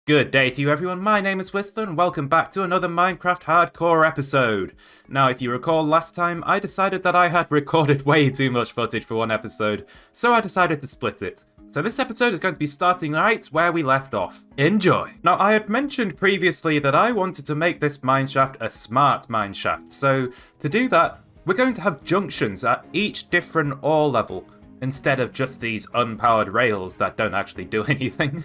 Good day to you everyone, my name is Whistler and welcome back to another Minecraft Hardcore episode. Now if you recall last time, I decided that I had recorded way too much footage for one episode, so I decided to split it. So this episode is going to be starting right where we left off. Enjoy! Now I had mentioned previously that I wanted to make this mineshaft a smart mineshaft, so to do that, we're going to have junctions at each different ore level, instead of just these unpowered rails that don't actually do anything.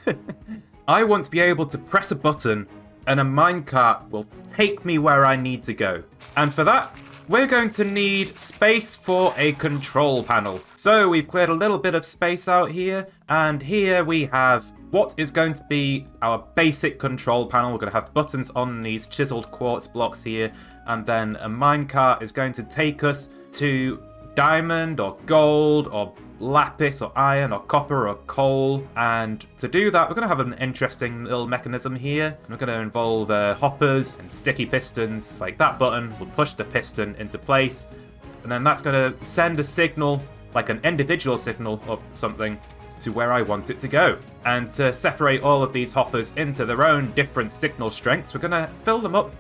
I want to be able to press a button and a minecart will take me where I need to go. And for that, we're going to need space for a control panel. So we've cleared a little bit of space out here, and here we have what is going to be our basic control panel. We're going to have buttons on these chiseled quartz blocks here, and then a minecart is going to take us to diamond or gold or lapis or iron or copper or coal, and to do that we're going to have an interesting little mechanism here. We're going to involve hoppers and sticky pistons. Like that button will push the piston into place, and then that's going to send a signal, like an individual signal or something, to where I want it to go. And to separate all of these hoppers into their own different signal strengths, we're going to fill them up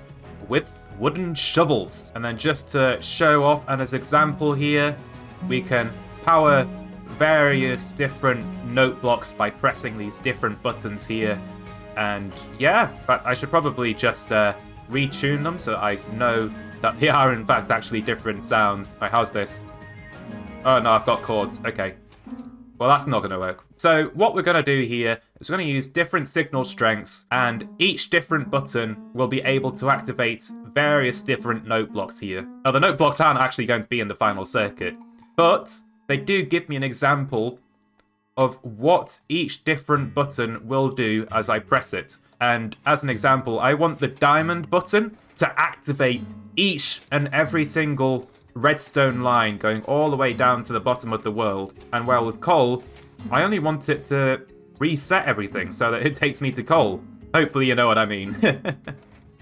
with wooden shovels. And then just to show off and as example here, we can power various different note blocks by pressing these different buttons here. And yeah, but I should probably just retune them so I know that they are in fact actually different sounds. Right, how's this? Oh no, I've got chords. Okay. Well, that's not going to work. So what we're going to do here is we're going to use different signal strengths, and each different button will be able to activate various different note blocks here. Now, the note blocks aren't actually going to be in the final circuit, but they do give me an example of what each different button will do as I press it. And as an example, I want the diamond button to activate each and every single redstone line going all the way down to the bottom of the world. And well, with coal, I only want it to reset everything so that it takes me to coal. Hopefully you know what I mean.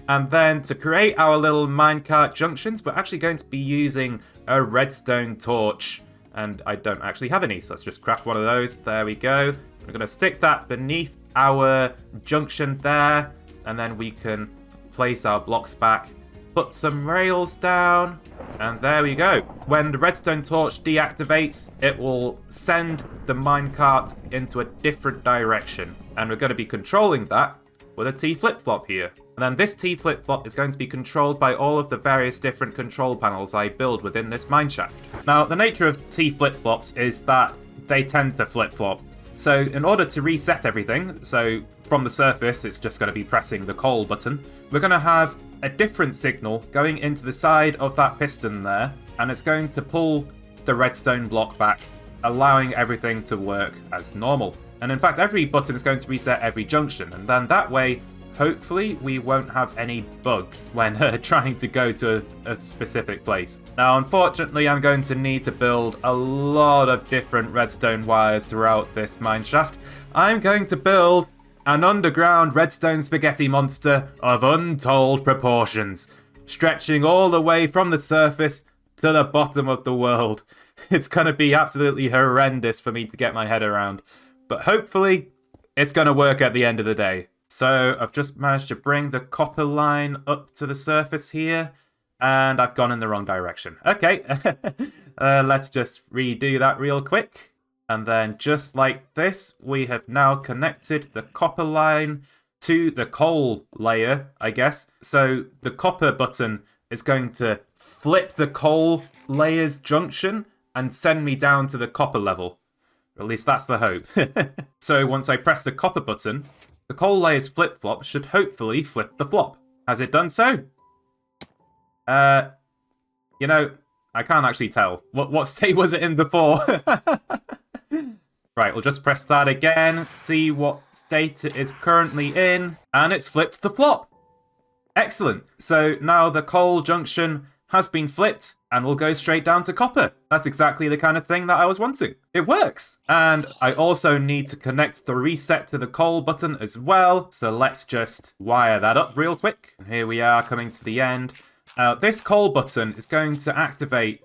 And then to create our little minecart junctions, we're actually going to be using a redstone torch. And I don't actually have any, so let's just craft one of those. There we go. We're going to stick that beneath our junction there, and then we can place our blocks back, put some rails down, and there we go. When the redstone torch deactivates, it will send the minecart into a different direction, and we're going to be controlling that with a T flip-flop here. And then this T flip-flop is going to be controlled by all of the various different control panels I build within this mineshaft. Now, the nature of T flip-flops is that they tend to flip-flop. So in order to reset everything, so from the surface it's just going to be pressing the coal button, we're going to have a different signal going into the side of that piston there, and it's going to pull the redstone block back, allowing everything to work as normal. And in fact, every button is going to reset every junction, and then that way, hopefully, we won't have any bugs when trying to go to a specific place. Now, unfortunately, I'm going to need to build a lot of different redstone wires throughout this mineshaft. I'm going to build an underground redstone spaghetti monster of untold proportions, stretching all the way from the surface to the bottom of the world. It's going to be absolutely horrendous for me to get my head around, but hopefully, it's going to work at the end of the day. So I've just managed to bring the copper line up to the surface here, and I've gone in the wrong direction. Okay, let's just redo that real quick. And then just like this, we have now connected the copper line to the coal layer, I guess. So the copper button is going to flip the coal layer's junction and send me down to the copper level. Or at least that's the hope. So once I press the copper button, the coal layer's flip-flop should hopefully flip the flop. Has it done so? You know, I can't actually tell. What state was it in before? Right, we'll just press that again, see what state it is currently in, and it's flipped the flop. Excellent. So now the coal junction has been flipped, and we'll go straight down to copper. That's exactly the kind of thing that I was wanting. It works! And I also need to connect the reset to the coal button as well, so let's just wire that up real quick. And here we are coming to the end. This coal button is going to activate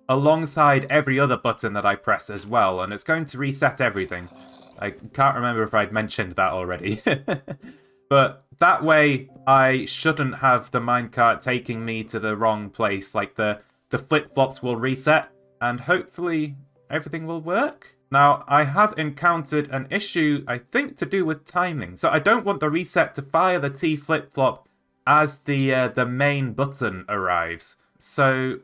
alongside every other button that I press as well, and it's going to reset everything. I can't remember if I'd mentioned that already. But that way, I shouldn't have the minecart taking me to the wrong place. Like, the flip-flops will reset, and hopefully everything will work. Now, I have encountered an issue, I think, to do with timing. So I don't want the reset to fire the T flip-flop as the main button arrives. So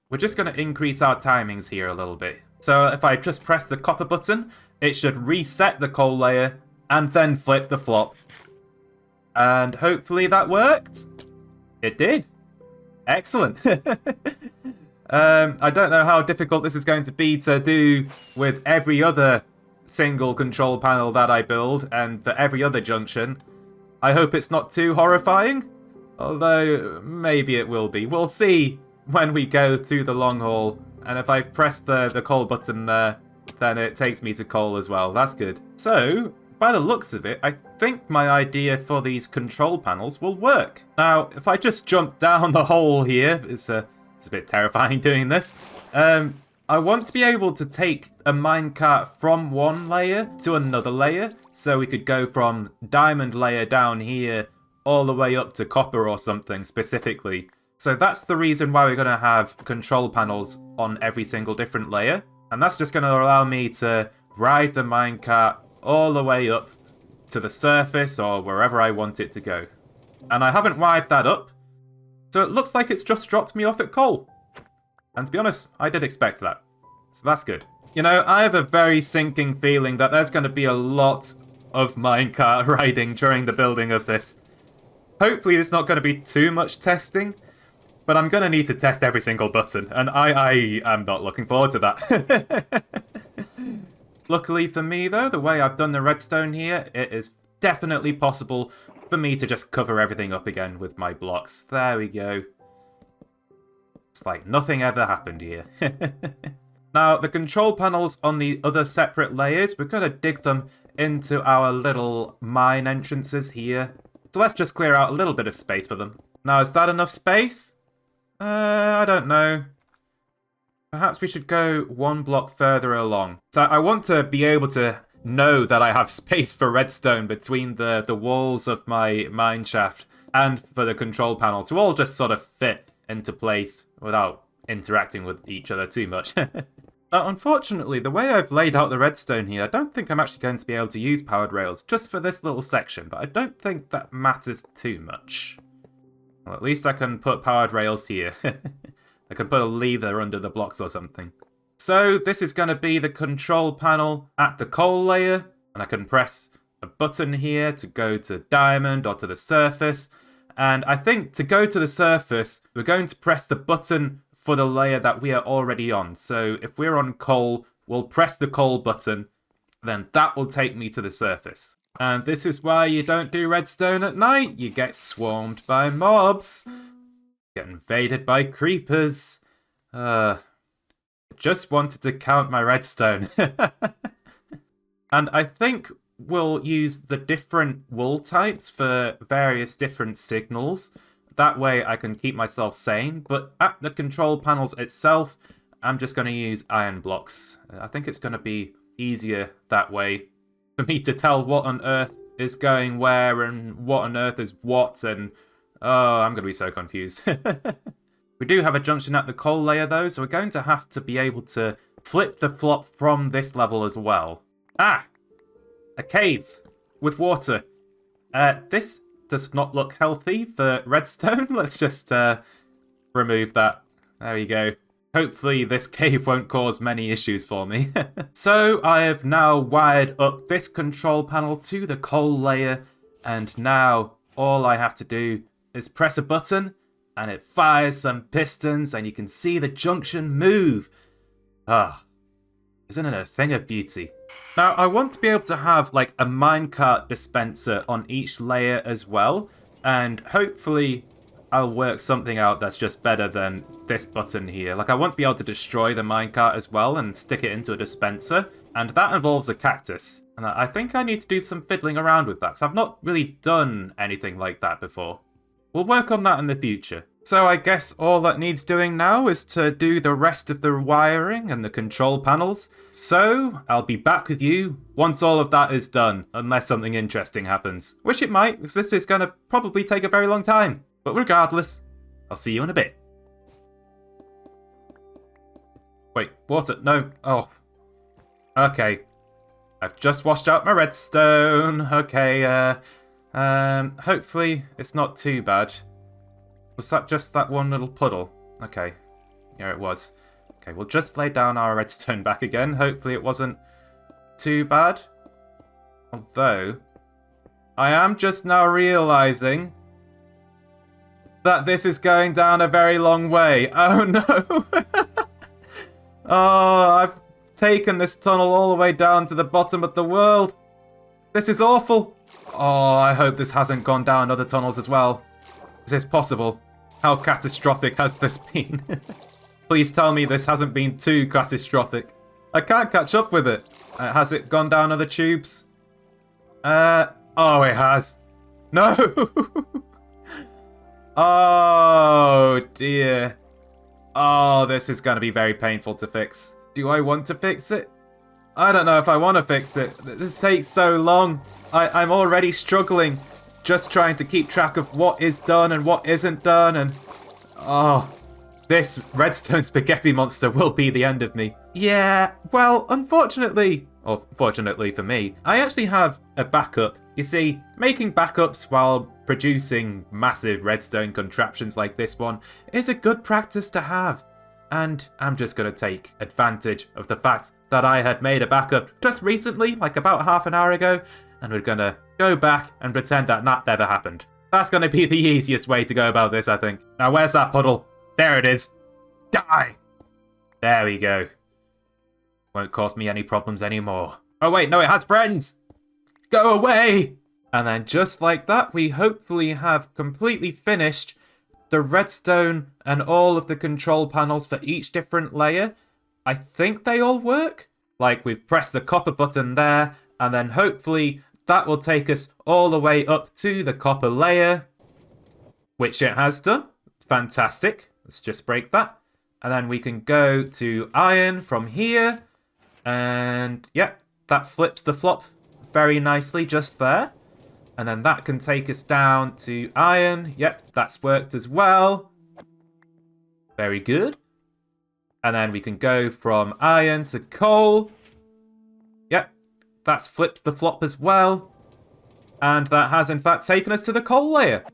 we're just going to increase our timings here a little bit. So if I just press the copper button, it should reset the coal layer and then flip the flop. And hopefully that worked. It did. Excellent. I don't know how difficult this is going to be to do with every other single control panel that I build and for every other junction. I hope it's not too horrifying, although maybe it will be. We'll see when we go through the long haul, and if I press the coal button there, then it takes me to coal as well. That's good. So, by the looks of it, I think my idea for these control panels will work. Now, if I just jump down the hole here, it's a bit terrifying doing this. I want to be able to take a minecart from one layer to another layer, so we could go from diamond layer down here all the way up to copper or something specifically. So that's the reason why we're going to have control panels on every single different layer. And that's just going to allow me to ride the minecart all the way up to the surface or wherever I want it to go. And I haven't wired that up, so it looks like it's just dropped me off at coal. And to be honest, I did expect that. So that's good. You know, I have a very sinking feeling that there's going to be a lot of minecart riding during the building of this. Hopefully it's not going to be too much testing, but I'm going to need to test every single button, and I am not looking forward to that. Luckily for me, though, the way I've done the redstone here, it is definitely possible for me to just cover everything up again with my blocks. There we go. It's like nothing ever happened here. Now, the control panels on the other separate layers, we're going to dig them into our little mine entrances here. So let's just clear out a little bit of space for them. Now, is that enough space? I don't know. Perhaps we should go one block further along. So I want to be able to know that I have space for redstone between the walls of my mine shaft and for the control panel to all just sort of fit into place without interacting with each other too much. Unfortunately, the way I've laid out the redstone here, I don't think I'm actually going to be able to use powered rails just for this little section, but I don't think that matters too much. Well, at least I can put powered rails here. I can put a lever under the blocks or something. So this is going to be the control panel at the coal layer, and I can press a button here to go to diamond or to the surface. And I think to go to the surface, we're going to press the button for the layer that we are already on. So if we're on coal, we'll press the coal button, then that will take me to the surface. And this is why you don't do redstone at night. You get swarmed by mobs. Get invaded by creepers. Just wanted to count my redstone. And I think we'll use the different wool types for various different signals. That way I can keep myself sane. But at the control panels itself, I'm just going to use iron blocks. I think it's going to be easier that way for me to tell what on earth is going where and what on earth is what. And oh, I'm going to be so confused. We do have a junction at the coal layer though, so we're going to have to be able to flip the flop from this level as well. Ah! A cave with water. This does not look healthy for redstone. Let's just remove that. There we go. Hopefully this cave won't cause many issues for me. So I have now wired up this control panel to the coal layer, and now all I have to do is press a button and it fires some pistons and you can see the junction move. Ah, isn't it a thing of beauty? Now, I want to be able to have like a minecart dispenser on each layer as well, and hopefully I'll work something out that's just better than this button here. Like, I want to be able to destroy the minecart as well and stick it into a dispenser, and that involves a cactus. And I think I need to do some fiddling around with that, because I've not really done anything like that before. We'll work on that in the future. So I guess all that needs doing now is to do the rest of the wiring and the control panels. So I'll be back with you once all of that is done, unless something interesting happens. Which it might, because this is going to probably take a very long time. But regardless, I'll see you in a bit. Wait, water? No. Oh. Okay. I've just washed out my redstone. Okay, hopefully it's not too bad. Was that just that one little puddle? Okay. Yeah, it was. Okay, we'll just lay down our redstone back again. Hopefully it wasn't too bad. Although, I am just now realising that this is going down a very long way. Oh no! Oh, I've taken this tunnel all the way down to the bottom of the world. This is awful. Oh, I hope this hasn't gone down other tunnels as well. Is this possible? How catastrophic has this been? Please tell me this hasn't been too catastrophic. I can't catch up with it. Has it gone down other tubes? Oh, it has. No! Oh, dear. Oh, this is going to be very painful to fix. Do I want to fix it? I don't know if I want to fix it. This takes so long. I'm already struggling just trying to keep track of what is done and what isn't done, and oh, this redstone spaghetti monster will be the end of me. Yeah, well, unfortunately, or fortunately for me, I actually have a backup. You see, making backups while producing massive redstone contraptions like this one is a good practice to have. And I'm just going to take advantage of the fact that I had made a backup just recently, like about half an hour ago, and we're going to go back and pretend that that never happened. That's going to be the easiest way to go about this, I think. Now, where's that puddle? There it is. Die! There we go. Won't cause me any problems anymore. Oh wait, no, it has friends! Go away! And then just like that, we hopefully have completely finished the redstone and all of the control panels for each different layer. I think they all work. Like, we've pressed the copper button there, and then hopefully that will take us all the way up to the copper layer, which it has done. Fantastic. Let's just break that. And then we can go to iron from here. And yep, that flips the flop very nicely just there. And then that can take us down to iron. Yep, that's worked as well. Very good. And then we can go from iron to coal. Yep, that's flipped the flop as well. And that has in fact taken us to the coal layer.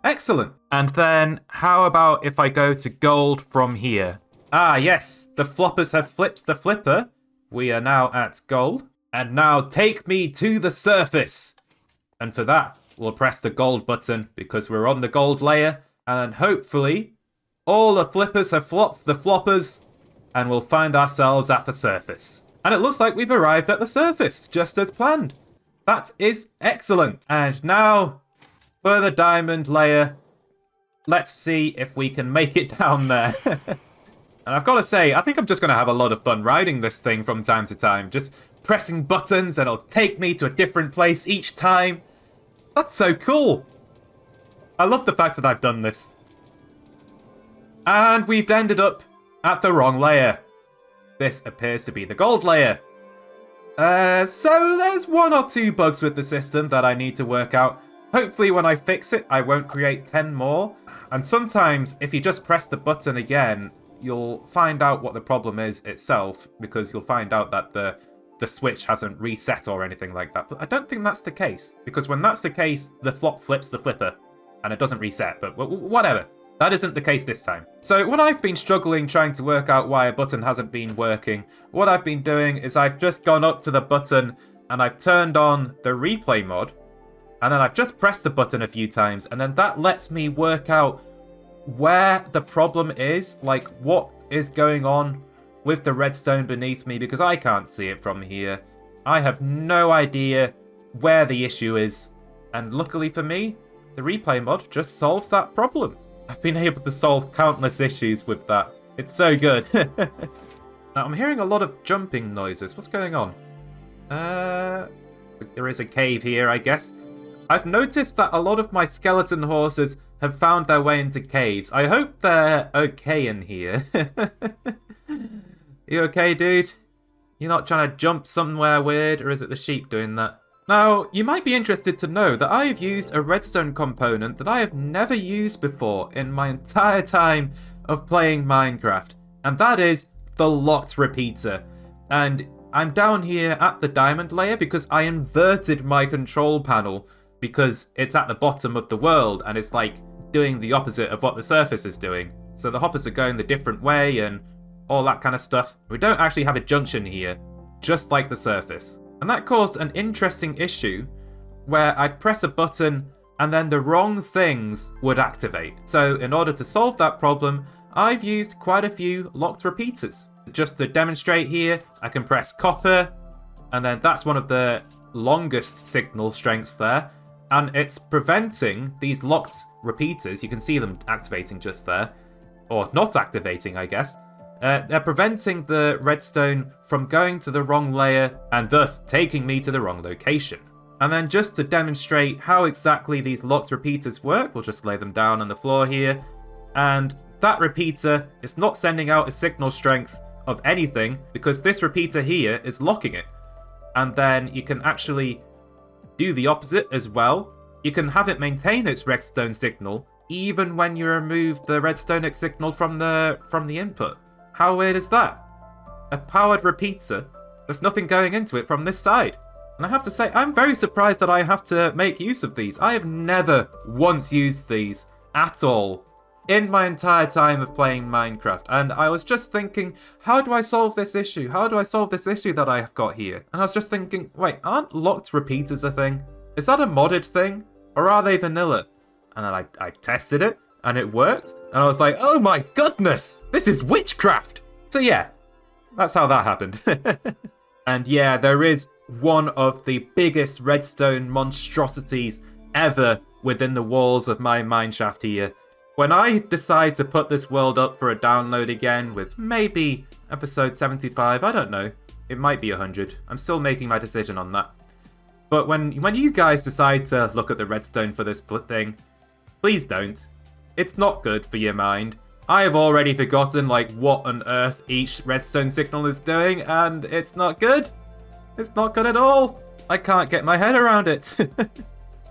Excellent. And then how about if I go to gold from here? Ah, yes, the floppers have flipped the flipper. We are now at gold. And now take me to the surface. And for that, we'll press the gold button because we're on the gold layer. And hopefully, all the flippers have flopped the floppers. And we'll find ourselves at the surface. And it looks like we've arrived at the surface, just as planned. That is excellent. And now, for the diamond layer, let's see if we can make it down there. And I've got to say, I think I'm just going to have a lot of fun riding this thing from time to time. Just pressing buttons and it'll take me to a different place each time. That's so cool. I love the fact that I've done this. And we've ended up at the wrong layer. This appears to be the gold layer. So there's one or two bugs with the system that I need to work out. Hopefully when I fix it, I won't create 10 more. And sometimes, if you just press the button again, you'll find out what the problem is itself, because you'll find out that the switch hasn't reset or anything like that. But I don't think that's the case, because when that's the case, the flop flips the flipper, and it doesn't reset, but whatever. That isn't the case this time. So when I've been struggling trying to work out why a button hasn't been working, what I've been doing is I've just gone up to the button, and I've turned on the replay mod, and then I've just pressed the button a few times, and then that lets me work out where the problem is, like what is going on with the redstone beneath me, because I can't see it from here. I have no idea where the issue is, and luckily for me, the replay mod just solves that problem. I've been able to solve countless issues with that. It's so good. Now I'm hearing a lot of jumping noises. What's going on? There is a cave here, I guess. I've noticed that a lot of my skeleton horses have found their way into caves. I hope they're okay in here. You okay, dude? You're not trying to jump somewhere weird, or is it the sheep doing that? Now, you might be interested to know that I have used a redstone component that I have never used before in my entire time of playing Minecraft, and that is the locked repeater. And I'm down here at the diamond layer because I inverted my control panel because it's at the bottom of the world and it's like doing the opposite of what the surface is doing. So the hoppers are going the different way and all that kind of stuff. We don't actually have a junction here, just like the surface. And that caused an interesting issue where I'd press a button and then the wrong things would activate. So in order to solve that problem, I've used quite a few locked repeaters. Just to demonstrate here, I can press copper, and then that's one of the longest signal strengths there, and it's preventing these locked repeaters, you can see them activating just there, or not activating, I guess. They're preventing the redstone from going to the wrong layer and thus taking me to the wrong location. And then just to demonstrate how exactly these locked repeaters work, we'll just lay them down on the floor here. And that repeater is not sending out a signal strength of anything because this repeater here is locking it. And then you can actually do the opposite as well. You can have it maintain its redstone signal even when you remove the redstone signal from the input. How weird is that? A powered repeater with nothing going into it from this side. And I have to say, I'm very surprised that I have to make use of these. I have never once used these at all in my entire time of playing Minecraft. And I was just thinking, how do I solve this issue? How do I solve this issue that I have got here? And I was just thinking, wait, aren't locked repeaters a thing? Is that a modded thing? Or are they vanilla? And then I tested it, and it worked. And I was like, oh my goodness, this is witchcraft. So yeah, that's how that happened. And yeah, there is one of the biggest redstone monstrosities ever within the walls of my mineshaft here. When I decide to put this world up for a download again with maybe episode 75, I don't know. It might be 100. I'm still making my decision on that. But when you guys decide to look at the redstone for this thing, please don't. It's not good for your mind. I have already forgotten like what on earth each redstone signal is doing, and it's not good. It's not good at all. I can't get my head around it.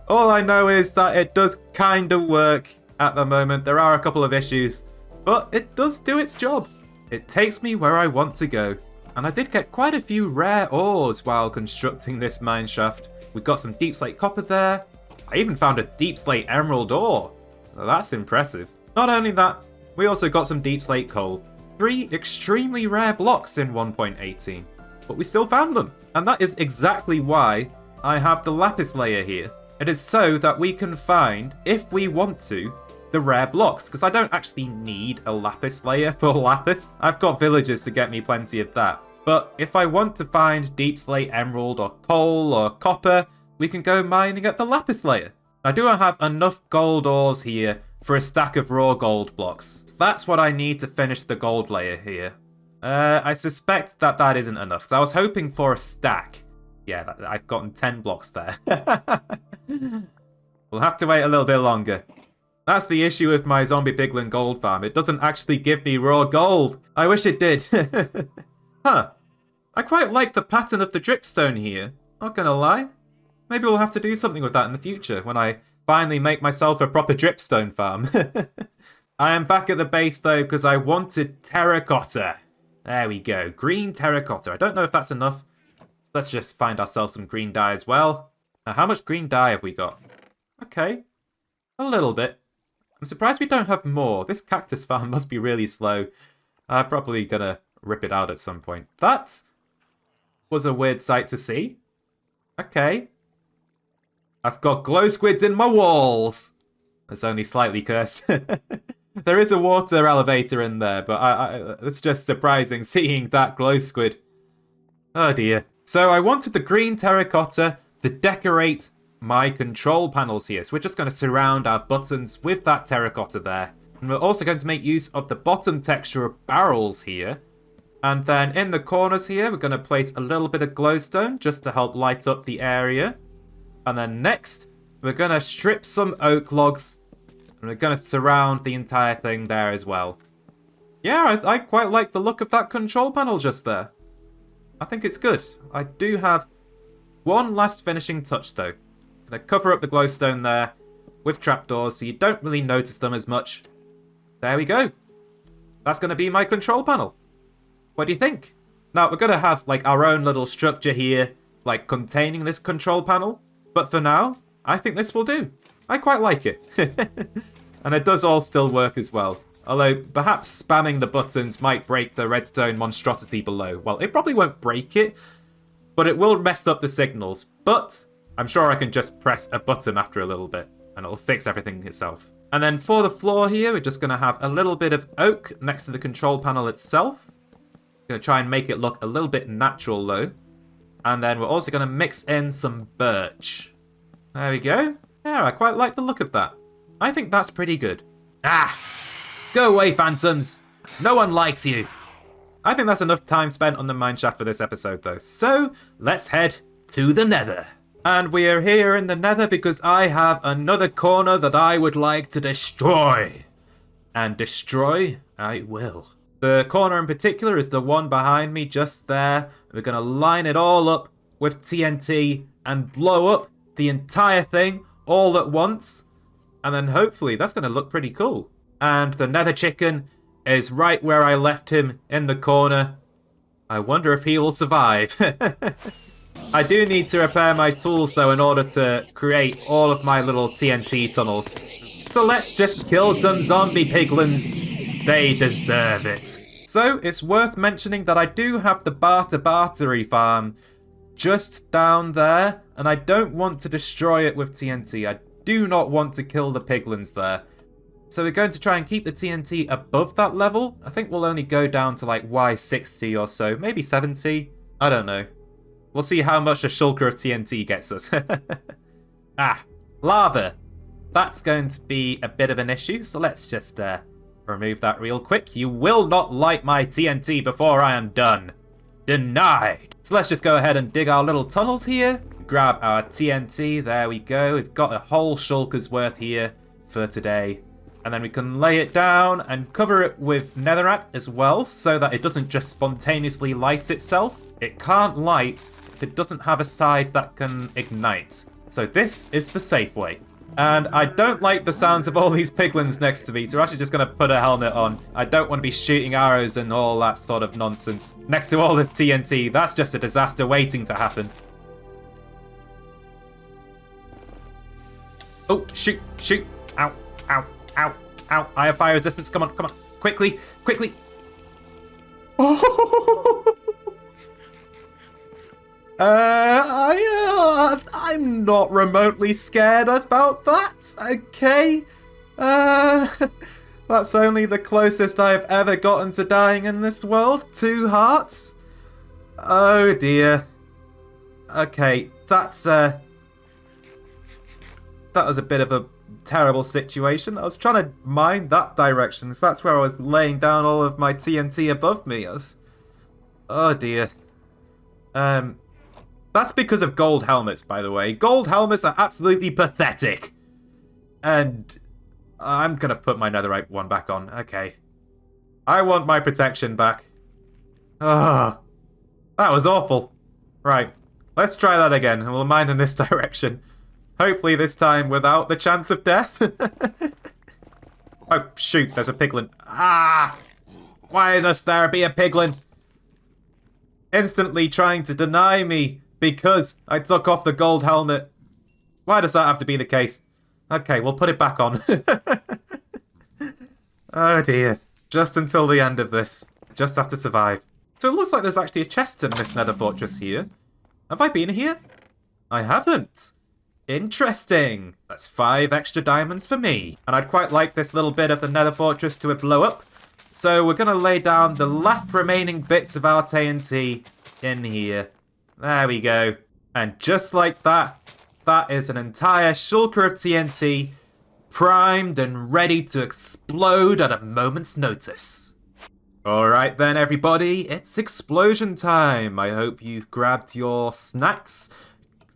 All I know is that it does kind of work at the moment. There are a couple of issues, but it does do its job. It takes me where I want to go. And I did get quite a few rare ores while constructing this mineshaft. We've got some deep slate copper there. I even found a deep slate emerald ore. Well, that's impressive. Not only that, we also got some deep slate coal. 3 extremely rare blocks in 1.18, but we still found them. And that is exactly why I have the lapis layer here. It is so that we can find, if we want to, the rare blocks, because I don't actually need a lapis layer for lapis. I've got villagers to get me plenty of that. But if I want to find deep slate emerald or coal or copper, we can go mining at the lapis layer. I do have enough gold ores here for a stack of raw gold blocks. So that's what I need to finish the gold layer here. I suspect that that isn't enough, so I was hoping for a stack. Yeah, I've gotten 10 blocks there. We'll have to wait a little bit longer. That's the issue with my zombie piglin gold farm. It doesn't actually give me raw gold. I wish it did. Huh. I quite like the pattern of the dripstone here. Not gonna lie. Maybe we'll have to do something with that in the future when I finally make myself a proper dripstone farm. I am back at the base though because I wanted terracotta. There we go. Green terracotta. I don't know if that's enough. So let's just find ourselves some green dye as well. Now, how much green dye have we got? Okay. A little bit. I'm surprised we don't have more. This cactus farm must be really slow. I'm probably gonna rip it out at some point. That was a weird sight to see. Okay. I've got glow squids in my walls. It's only slightly cursed. There is a water elevator in there, but it's just surprising seeing that glow squid. Oh dear. So I wanted the green terracotta to decorate my control panels here. So we're just going to surround our buttons with that terracotta there. And we're also going to make use of the bottom texture of barrels here. And then in the corners here, we're going to place a little bit of glowstone just to help light up the area. And then next, We're going to strip some oak logs. And we're going to surround the entire thing there as well. Yeah, I quite like the look of that control panel just there. I think it's good. I do have one last finishing touch though. Going to cover up the glowstone there with trapdoors so you don't really notice them as much. There we go. That's going to be my control panel. What do you think? Now, we're going to have like our own little structure here, like containing this control panel. But for now, I think this will do. I quite like it. And it does all still work as well. Although, perhaps spamming the buttons might break the redstone monstrosity below. Well, it probably won't break it, but it will mess up the signals. But I'm sure I can just press a button after a little bit, and it'll fix everything itself. And then for the floor here, we're just going to have a little bit of oak next to the control panel itself. Going to try and make it look a little bit natural, though. And then we're also going to mix in some birch. There we go. Yeah, I quite like the look of that. I think that's pretty good. Ah! Go away, phantoms! No one likes you! I think that's enough time spent on the mineshaft for this episode, though. So, let's head to the nether. And we are here in the nether because I have another corner that I would like to destroy. And destroy, I will. The corner in particular is the one behind me just there. We're going to line it all up with TNT and blow up the entire thing all at once. And then hopefully that's going to look pretty cool. And the nether chicken is right where I left him in the corner. I wonder if he will survive. I do need to repair my tools though in order to create all of my little TNT tunnels. So let's just kill some zombie piglins. They deserve it. So it's worth mentioning that I do have the battery farm just down there. And I don't want to destroy it with TNT. I do not want to kill the piglins there. So we're going to try and keep the TNT above that level. I think we'll only go down to like Y60 or so. Maybe 70. I don't know. We'll see how much a shulker of TNT gets us. Ah, lava. That's going to be a bit of an issue. So let's just remove that real quick. You will not light my TNT before I am done. Denied. So let's just go ahead and dig our little tunnels here. Grab our TNT. There we go. We've got a whole shulker's worth here for today. And then we can lay it down and cover it with netherrack as well, so that it doesn't just spontaneously light itself. It can't light if it doesn't have a side that can ignite. So this is the safe way. And I don't like the sounds of all these piglins next to me, so we're actually just going to put a helmet on. I don't want to be shooting arrows and all that sort of nonsense. Next to all this TNT, that's just a disaster waiting to happen. Oh, shoot, shoot. Ow, ow. Ow, ow, I have fire resistance. Come on, come on. Quickly, quickly. Oh! I'm not remotely scared about that, okay? That's only the closest I've ever gotten to dying in this world. 2 hearts? Oh dear. Okay, that was a bit of a terrible situation. I was trying to mine that direction, so that's where I was laying down all of my TNT above me. Oh dear. That's because of gold helmets, by the way. Gold helmets are absolutely pathetic. And I'm gonna put my netherite one back on. Okay. I want my protection back. Ah, that was awful. Right, let's try that again, and we'll mine in this direction. Hopefully this time without the chance of death. Oh, shoot, there's a piglin. Ah! Why must there be a piglin? Instantly trying to deny me because I took off the gold helmet. Why does that have to be the case? Okay, we'll put it back on. Oh dear. Just until the end of this. Just have to survive. So it looks like there's actually a chest in this nether fortress here. Have I been here? I haven't. Interesting. That's 5 extra diamonds for me. And I'd quite like this little bit of the nether fortress to blow up. So we're going to lay down the last remaining bits of our TNT in here. There we go. And just like that, that is an entire shulker of TNT primed and ready to explode at a moment's notice. Alright then everybody, it's explosion time. I hope you've grabbed your snacks,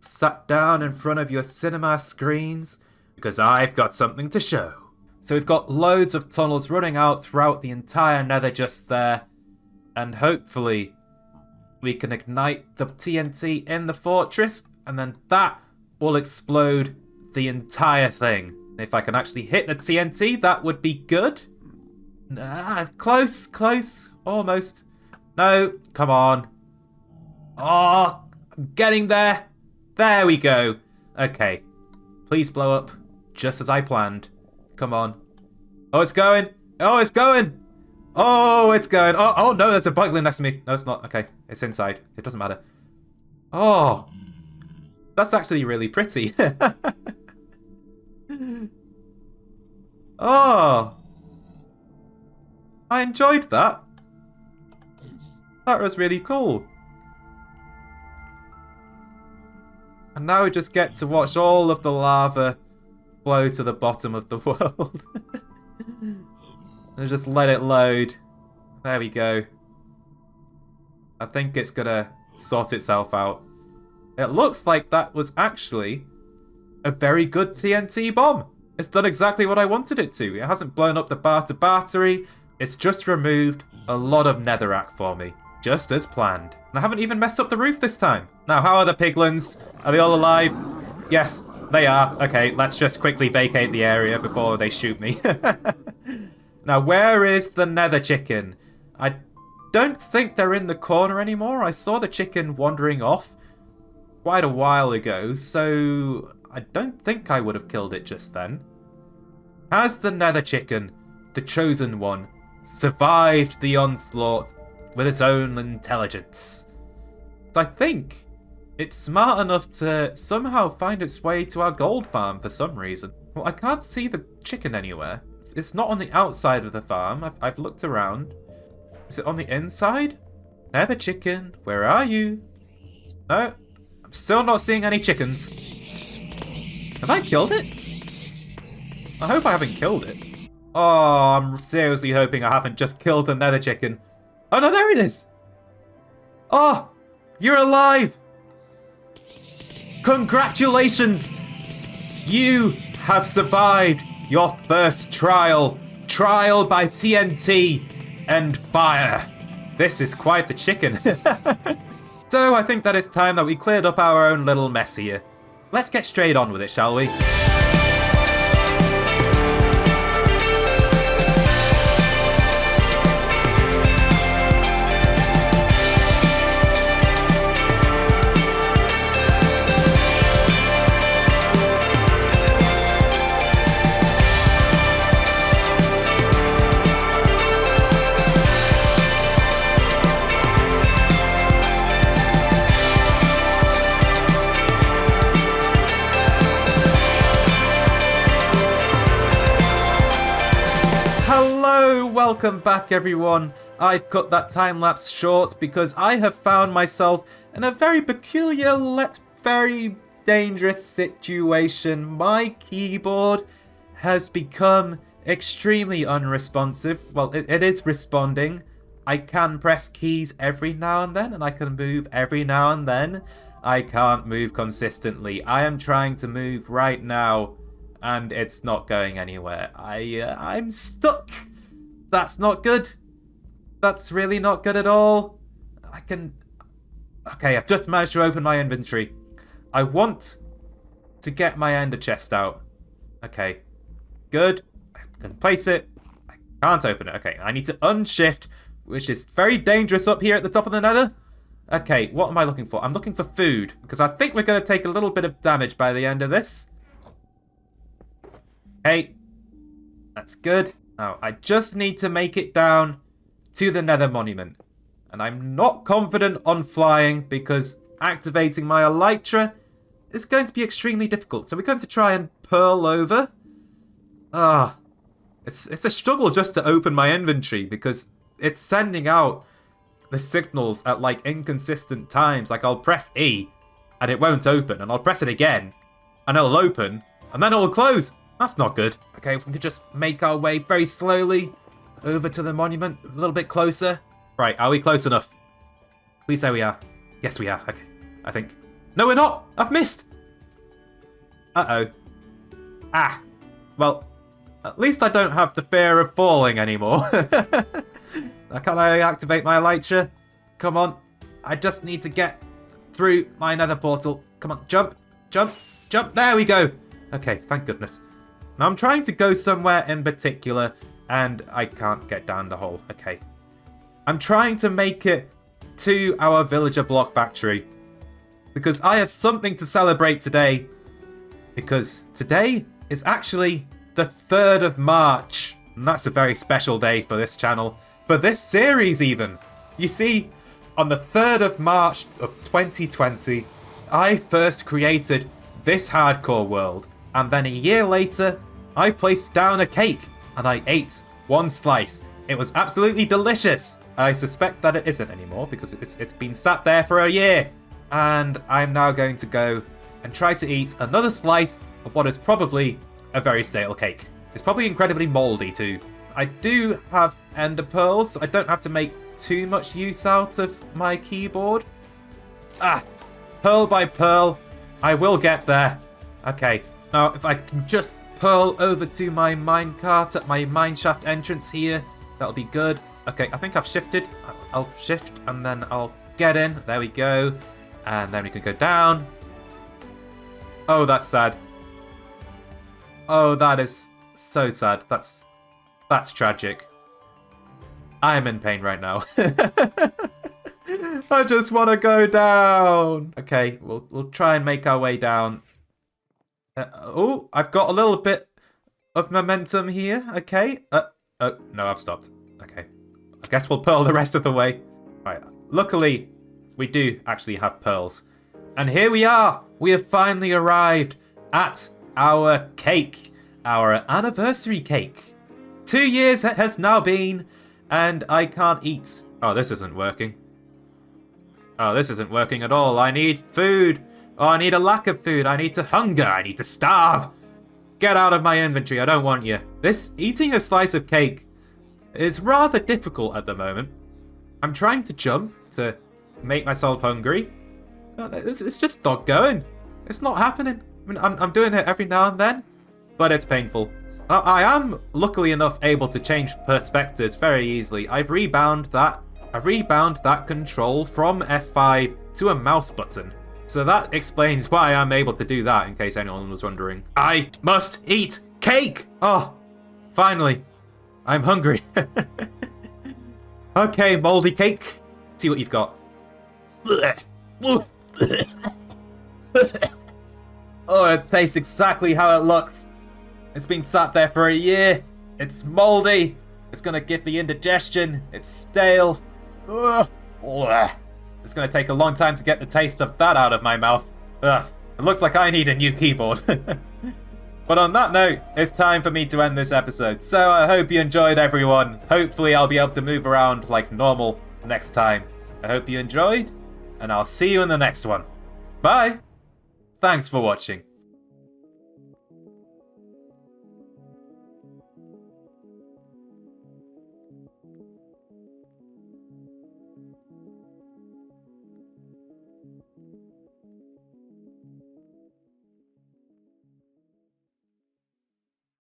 sat down in front of your cinema screens because I've got something to show. So we've got loads of tunnels running out throughout the entire nether just there. And hopefully we can ignite the TNT in the fortress and then that will explode the entire thing. If I can actually hit the TNT, that would be good. Close, almost. No, come on. Oh, I'm getting there. There we go. Okay, please blow up just as I planned. Come on. Oh, it's going. Oh, it's going. Oh, it's going. Oh no, there's a bugling next to me. No, it's not. Okay, it's inside. It doesn't matter. Oh, that's actually really pretty. Oh, I enjoyed that. That was really cool. And now we just get to watch all of the lava flow to the bottom of the world. And just let it load. There we go. I think it's gonna sort itself out. It looks like that was actually a very good TNT bomb. It's done exactly what I wanted it to. It hasn't blown up the battery. It's just removed a lot of netherrack for me. Just as planned. And I haven't even messed up the roof this time. Now, how are the piglins? Are they all alive? Yes, they are. Okay, let's just quickly vacate the area before they shoot me. Now, where is the nether chicken? I don't think they're in the corner anymore. I saw the chicken wandering off quite a while ago, so I don't think I would have killed it just then. Has the nether chicken, the chosen one, survived the onslaught with its own intelligence? I think it's smart enough to somehow find its way to our gold farm for some reason. Well, I can't see the chicken anywhere. It's not on the outside of the farm. I've looked around. Is it on the inside? Nether chicken, where are you? No, I'm still not seeing any chickens. Have I killed it? I hope I haven't killed it. Oh, I'm seriously hoping I haven't just killed the nether chicken. Oh no, there it is! Oh, you're alive! Congratulations! You have survived your first trial. Trial by TNT and fire. This is quite the chicken. So I think that it's time that we cleared up our own little mess here. Let's get straight on with it, shall we? Welcome back, everyone. I've cut that time-lapse short because I have found myself in a very peculiar, yet very dangerous situation. My keyboard has become extremely unresponsive. Well, it is responding. I can press keys every now and then, and I can move every now and then. I can't move consistently. I am trying to move right now, and it's not going anywhere. I'm stuck. That's not good. That's really not good at all. Okay, I've just managed to open my inventory. I want to get my ender chest out. Okay, good. I can place it. I can't open it. Okay, I need to unshift, which is very dangerous up here at the top of the nether. Okay, what am I looking for? I'm looking for food, because I think we're going to take a little bit of damage by the end of this. Okay, that's good. Now, I just need to make it down to the nether monument. And I'm not confident on flying because activating my elytra is going to be extremely difficult. So we're going to try and pearl over. It's a struggle just to open my inventory because it's sending out the signals at like inconsistent times. Like I'll press E and it won't open, and I'll press it again and it'll open and then it'll close. That's not good. Okay, if we could just make our way very slowly over to the monument, a little bit closer. Right, are we close enough? Please say we are. Yes, we are. Okay, I think. No, we're not! I've missed! Uh-oh. Ah. Well, at least I don't have the fear of falling anymore. Can I activate my elytra? Come on. I just need to get through my nether portal. Come on, jump, jump, jump. There we go. Okay, thank goodness. Now I'm trying to go somewhere in particular, and I can't get down the hole. Okay. I'm trying to make it to our villager block factory, because I have something to celebrate today. Because today is actually the 3rd of March. And that's a very special day for this channel. For this series even. You see, on the 3rd of March of 2020, I first created this hardcore world. And then a year later, I placed down a cake. And I ate one slice. It was absolutely delicious. I suspect that it isn't anymore because it's been sat there for a year. And I'm now going to go and try to eat another slice of what is probably a very stale cake. It's probably incredibly moldy too. I do have ender pearls, so I don't have to make too much use out of my keyboard. Ah, pearl by pearl, I will get there. Okay, now if I can just pearl over to my minecart at my mineshaft entrance here, that'll be good. Okay, I think I've shifted. I'll shift and then I'll get in. There we go. And then we can go down. Oh, that's sad. Oh, that is so sad. That's tragic. I am in pain right now. I just want to go down. Okay, we'll try and make our way down. Oh, I've got a little bit of momentum here. Okay. Oh, no, I've stopped. Okay. I guess we'll pearl the rest of the way. Right. Luckily, we do actually have pearls. And here we are. We have finally arrived at our cake. Our anniversary cake. 2 years it has now been, and I can't eat. Oh, this isn't working. Oh, this isn't working at all. I need food. Oh, I need a lack of food. I need to hunger. I need to starve. Get out of my inventory. I don't want you. This eating a slice of cake is rather difficult at the moment. I'm trying to jump to make myself hungry. It's just not going. It's not happening. I mean, I'm doing it every now and then, but it's painful. I am, luckily enough, able to change perspectives very easily. I've rebound that control from F5 to a mouse button. So that explains why I'm able to do that, in case anyone was wondering. I must eat cake! Oh, finally. I'm hungry. Okay, moldy cake. See what you've got. Oh, it tastes exactly how it looks. It's been sat there for a year. It's moldy. It's gonna give me indigestion. It's stale. It's gonna take a long time to get the taste of that out of my mouth. Ugh. It looks like I need a new keyboard. But on that note, it's time for me to end this episode. So I hope you enjoyed, everyone. Hopefully I'll be able to move around like normal next time. I hope you enjoyed, and I'll see you in the next one. Bye! Thanks for watching.